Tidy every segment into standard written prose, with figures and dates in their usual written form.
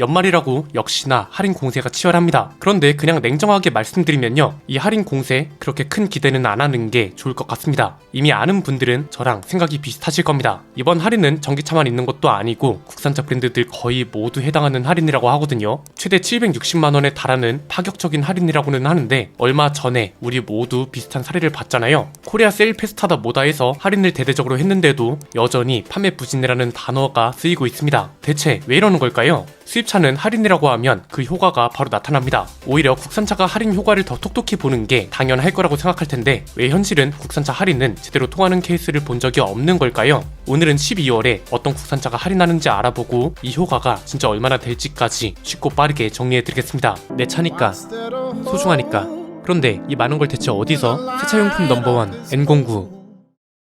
연말이라고 역시나 할인 공세가 치열합니다. 그런데 그냥 냉정하게 말씀드리면요, 이 할인 공세 그렇게 큰 기대는 안 하는 게 좋을 것 같습니다. 이미 아는 분들은 저랑 생각이 비슷하실 겁니다. 이번 할인은 전기차만 있는 것도 아니고 국산차 브랜드들 거의 모두 해당하는 할인이라고 하거든요. 최대 760만원에 달하는 파격적인 할인이라고는 하는데, 얼마 전에 우리 모두 비슷한 사례를 봤잖아요. 코리아 세일 페스타다 뭐다 해서 할인을 대대적으로 했는데도 여전히 판매 부진이라는 단어가 쓰이고 있습니다. 대체 왜 이러는 걸까요? 수입차는 할인이라고 하면 그 효과가 바로 나타납니다. 오히려 국산차가 할인 효과를 더 톡톡히 보는 게 당연할 거라고 생각할 텐데, 왜 현실은 국산차 할인은 제대로 통하는 케이스를 본 적이 없는 걸까요? 오늘은 12월에 어떤 국산차가 할인하는지 알아보고 이 효과가 진짜 얼마나 될지까지 쉽고 빠르게 정리해드리겠습니다. 내 차니까, 소중하니까. 그런데 이 많은 걸 대체 어디서? 세차용품 넘버원 N09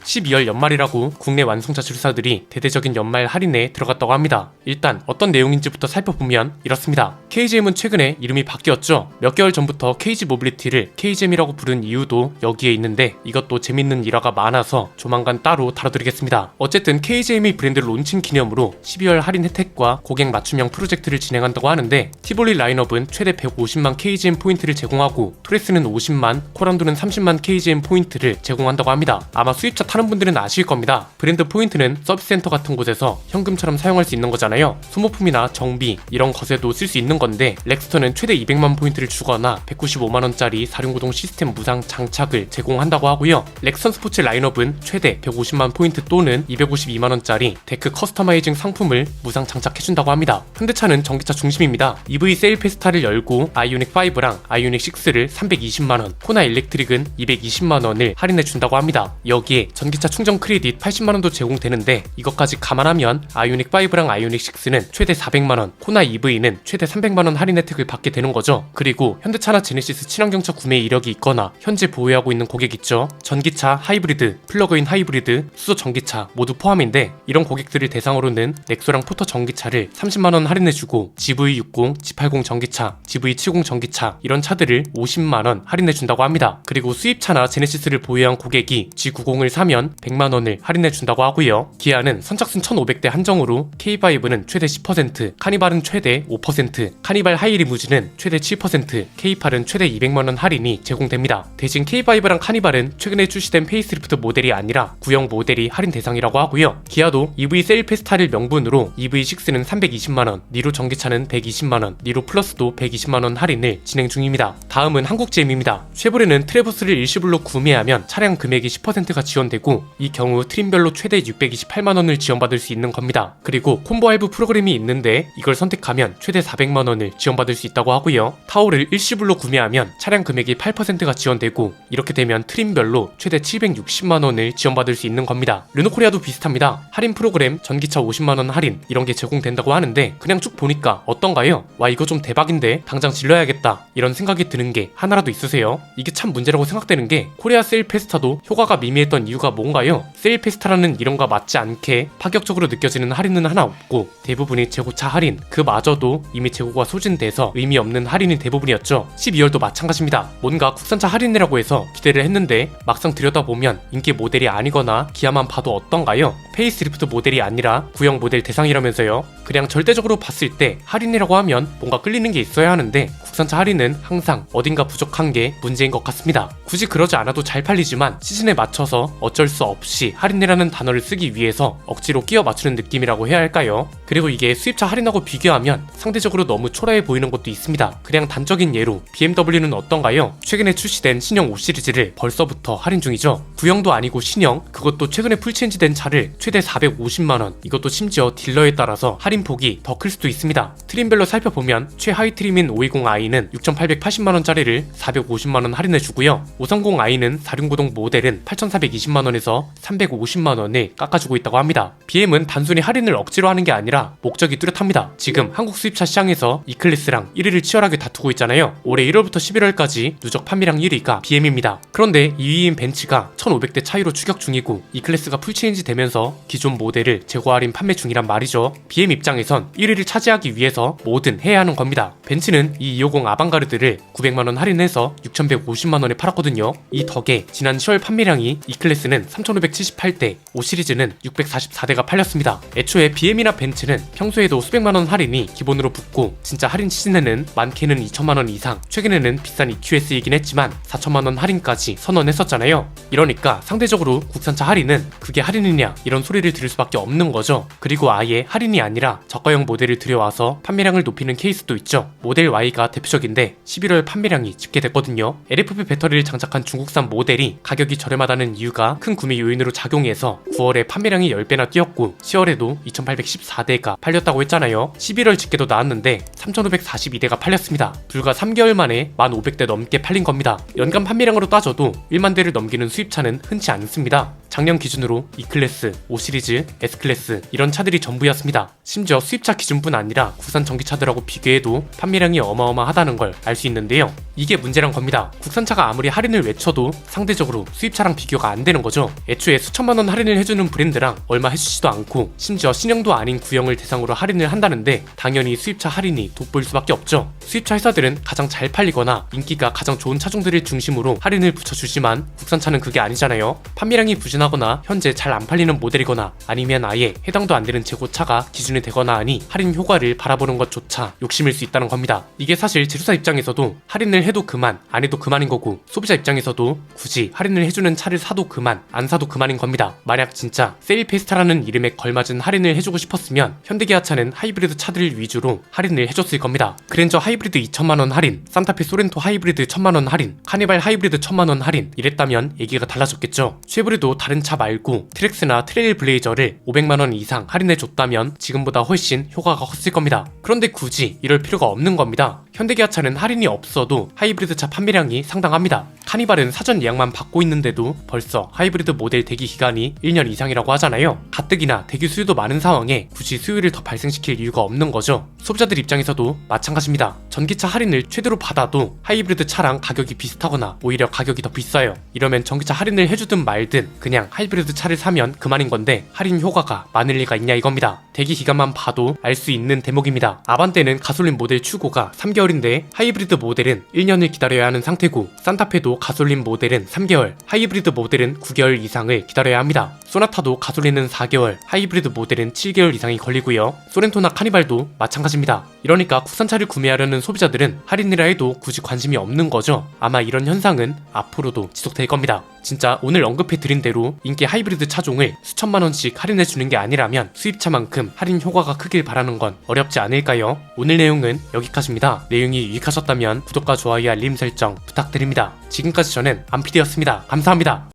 12월 연말이라고 국내 완성차 출사들이 대대적인 연말 할인에 들어갔다고 합니다. 일단 어떤 내용인지부터 살펴보면 이렇습니다. KGM은 최근에 이름이 바뀌었죠. 몇 개월 전부터 KG 모빌리티를 KGM이라고 부른 이유도 여기에 있는데, 이것도 재밌는 일화가 많아서 조만간 따로 다뤄드리겠습니다. 어쨌든 KGM이 브랜드 론칭 기념으로 12월 할인 혜택과 고객 맞춤형 프로젝트를 진행한다고 하는데, 티볼리 라인업은 최대 150만 KGM 포인트를 제공하고 토레스는 50만, 코란도는 30만 KGM 포인트를 제공한다고 합니다. 아마 수입차 타는 분들은 아실 겁니다. 브랜드 포인트는 서비스 센터 같은 곳에서 현금처럼 사용할 수 있는 거잖아요. 소모품이나 정비 이런 것에도 쓸 수 있는 건데, 렉스터는 최대 200만 포인트를 주거나 195만원짜리 4륜구동 시스템 무상 장착을 제공한다고 하고요. 렉선 스포츠 라인업은 최대 150만 포인트 또는 252만원짜리 데크 커스터마이징 상품을 무상 장착해준다고 합니다. 현대차는 전기차 중심입니다. EV 세일 페스타를 열고 아이오닉 5랑 아이오닉 6를 320만원, 코나 일렉트릭은 220만원을 할인해준다고 합니다. 여기에 전기차 충전 크레딧 80만원도 제공되는데, 이것까지 감안하면 아이오닉 5랑 아이오닉 6는 최대 400만원, 코나 EV는 최대 300만원 할인 혜택을 받게 되는 거죠. 그리고 현대차나 제네시스 친환경차 구매 이력이 있거나 현재 보유하고 있는 고객 있죠. 전기차, 하이브리드, 플러그인 하이브리드, 수소 전기차 모두 포함인데, 이런 고객들을 대상으로는 넥소랑 포터 전기차를 30만원 할인해주고, GV60, G80 전기차, GV70 전기차 이런 차들을 50만원 할인해준다고 합니다. 그리고 수입차나 제네시스를 보유한 고객이 G90을 사면 100만원을 할인해준다고 하고요. 기아는 선착순 1500대 한정으로 K5는 최대 10%, 카니발은 최대 5%, 카니발 하이리무진은 최대 7%, K8은 최대 200만원 할인이 제공됩니다. 대신 K5랑 카니발은 최근에 출시된 페이스리프트 모델이 아니라 구형 모델이 할인 대상이라고 하고요. 기아도 EV 세일 페스타를 명분으로 EV6는 320만원, 니로 전기차는 120만원, 니로 플러스도 120만원 할인을 진행 중입니다. 다음은 한국GM입니다. 쉐보레는 트래버스를 일시불로 구매하면 차량 금액이 10%가 지원되고, 이 경우 트림별로 최대 628만원을 지원받을 수 있는 겁니다. 그리고 콤보 할부 프로그램이 있는데, 이걸 선택하면 최대 400만원을 지원받을 수 있다고 하고요. 타오를 일시불로 구매하면 차량 금액이 8%가 지원되고, 이렇게 되면 트림별로 최대 760만원을 지원받을 수 있는 겁니다. 르노코리아도 비슷합니다. 할인 프로그램, 전기차 50만원 할인 이런 게 제공된다고 하는데, 그냥 쭉 보니까 어떤가요? 와, 이거 좀 대박인데 당장 질러야겠다 이런 생각이 드는 게 하나라도 있으세요? 이게 참 문제라고 생각되는 게, 코리아 세일 페스타도 효과가 미미했던 이유가 뭔가요? 세일 페스타라는 이름과 맞지 않게 파격적으로 느껴지는 할인은 하나 없고, 대부분이 재고차 할인, 그마저도 이미 재고가 소진돼서 의미 없는 할인이 대부분이었죠. 12월도 마찬가지입니다. 뭔가 국산차 할인이라고 해서 기대를 했는데, 막상 들여다보면 인기 모델이 아니거나 기아만 봐도 어떤가요? 페이스리프트 모델이 아니라 구형 모델 대상이라면서요. 그냥 절대적으로 봤을 때 할인이라고 하면 뭔가 끌리는 게 있어야 하는데, 국산차 할인은 항상 어딘가 부족한 게 문제인 것 같습니다. 굳이 그러지 않아도 잘 팔리지만 시즌에 맞춰서 어쩔 수 없이 할인이라는 단어를 쓰기 위해서 억지로 끼워 맞추는 느낌이라고 해야 할까요? 그리고 이게 수입차 할인하고 비교하면 상대적으로 너무 초라해 보이는 것도 있습니다. 그냥 단적인 예로 BMW는 어떤가요? 최근에 출시된 신형 5 시리즈를 벌써부터 할인 중이죠. 구형도 아니고 신형, 그것도 최근에 풀체인지된 차를 최대 450만원, 이것도 심지어 딜러에 따라서 할인폭이 더 클 수도 있습니다. 트림별로 살펴보면 최하위 트림인 520i는 6,880만원짜리를 450만원 할인해주고요. 530i는 4륜구동 모델은 8,420만원에서 350만원을 깎아주고 있다고 합니다. BM은 단순히 할인을 억지로 하는 게 아니라 목적이 뚜렷합니다. 지금 한국 수입차 시장에서 E클래스랑 1위를 치열하게 다투고 있잖아요. 올해 1월부터 11월까지 누적 판매량 1위가 BM입니다. 그런데 2위인 벤츠가 1,500대 차이로 추격 중이고, E클래스가 풀체인지 되면서 기존 모델을 재고 할인 판매 중이란 말이죠. BM 입장에선 1위를 차지하기 위해서 뭐든 해야 하는 겁니다. 벤츠는 이 250 아방가르드를 900만원 할인해서 6,150만원에 팔았거든요. 이 덕에 지난 10월 판매량이 E클래스는 시리즈는 3578대, 5 시리즈는 644대가 팔렸습니다. 애초에 BM이나 벤츠는 평소에도 수백만원 할인이 기본으로 붙고 진짜 할인 시즌에는 많게는 2천만원 이상, 최근에는 비싼 EQS이긴 했지만 4천만원 할인까지 선언했었잖아요. 이러니까 상대적으로 국산차 할인은 그게 할인이냐 이런 소리를 들을 수밖에 없는 거죠. 그리고 아예 할인이 아니라 저가형 모델을 들여와서 판매량을 높이는 케이스도 있죠. 모델 Y가 대표적인데 11월 판매량이 집계됐거든요. LFP 배터리를 장착한 중국산 모델이 가격이 저렴하다는 이유가 큰 구매 요인으로 작용해서 9월에 판매량이 10배나 뛰었고 10월에도 2814대가 팔렸다고 했잖아요. 11월 집계도 나왔는데 3542대가 팔렸습니다. 불과 3개월 만에 1500대 넘게 팔린 겁니다. 연간 판매량으로 따져도 1만 대를 넘기는 수입차는 흔치 않습니다. 작년 기준으로 E클래스, 5시리즈, S클래스 이런 차들이 전부였습니다. 심지어 수입차 기준뿐 아니라 국산 전기차들하고 비교해도 판매량이 어마어마하다는 걸 알 수 있는데요. 이게 문제란 겁니다. 국산차가 아무리 할인을 외쳐도 상대적으로 수입차랑 비교가 안 되는 거죠. 애초에 수천만원 할인을 해주는 브랜드랑 얼마 해주지도 않고 심지어 신형도 아닌 구형을 대상으로 할인을 한다는데 당연히 수입차 할인이 돋보일 수밖에 없죠. 수입차 회사들은 가장 잘 팔리거나 인기가 가장 좋은 차종들을 중심으로 할인을 붙여주지만 국산차는 그게 아니잖아요. 판매량이 부진하거나 현재 잘 안 팔리는 모델이거나 아니면 아예 해당도 안 되는 재고차가 기준이 되거나 하니 할인 효과를 바라보는 것조차 욕심일 수 있다는 겁니다. 이게 사실 제조사 입장에서도 할인을 해도 그만, 안 해도 그만인 거고 소비자 입장에서도 굳이 할인을 해주는 차를 사도 그만, 안 사도 그만인 겁니다. 만약 진짜 세일페스타라는 이름에 걸맞은 할인을 해주고 싶었으면 현대기아차는 하이브리드 차들 위주로 할인을 해줬을 겁니다. 그랜저 하이브리드 2천만원 할인, 산타페 소렌토 하이브리드 1000만원 할인, 카니발 하이브리드 1000만원 할인 이랬다면 얘기가 달라졌겠죠. 쉐보레도 다른 차 말고 트랙스나 트레일 블레이저를 500만원 이상 할인해줬다면 지금보다 훨씬 효과가 컸을 겁니다. 그런데 굳이 이럴 필요가 없는 겁니다. 현대기아차는 할인이 없어도 하이브리드 차 판매량이 상당합니다. 카니발은 사전 예약만 받고 있는데도 벌써 하이브리드 모델 대기 기간이 1년 이상이라고 하잖아요. 가뜩이나 대기 수요도 많은 상황에 굳이 수요를 더 발생시킬 이유가 없는 거죠. 소비자들 입장에서도 마찬가지입니다. 전기차 할인을 최대로 받아도 하이브리드 차랑 가격이 비슷하거나 오히려 가격이 더 비싸요. 이러면 전기차 할인을 해주든 말든 그냥 하이브리드 차를 사면 그만인 건데 할인 효과가 많을 리가 있냐 이겁니다. 대기 기간만 봐도 알 수 있는 대목입니다. 아반떼는 가솔린 모델 출고가 3개월인데 하이브리드 모델은 1년을 기다려야 하는 상태고 산타페도 가솔린 모델은 3개월, 하이브리드 모델은 9개월 이상을 기다려야 합니다. 소나타도 가솔린은 4개월, 하이브리드 모델은 7개월 이상이 걸리고요. 소렌토나 카니발도 마찬가지입니다. 이러니까 국산차를 구매하려는 소비자들은 할인이라 해도 굳이 관심이 없는 거죠. 아마 이런 현상은 앞으로도 지속될 겁니다. 진짜 오늘 언급해드린 대로 인기 하이브리드 차종을 수천만원씩 할인해주는 게 아니라면 수입차만큼 할인 효과가 크길 바라는 건 어렵지 않을까요? 오늘 내용은 여기까지입니다. 내용이 유익하셨다면 구독과 좋아요 알림 설정 부탁드립니다. 지금까지 저는 안피디였습니다. 감사합니다.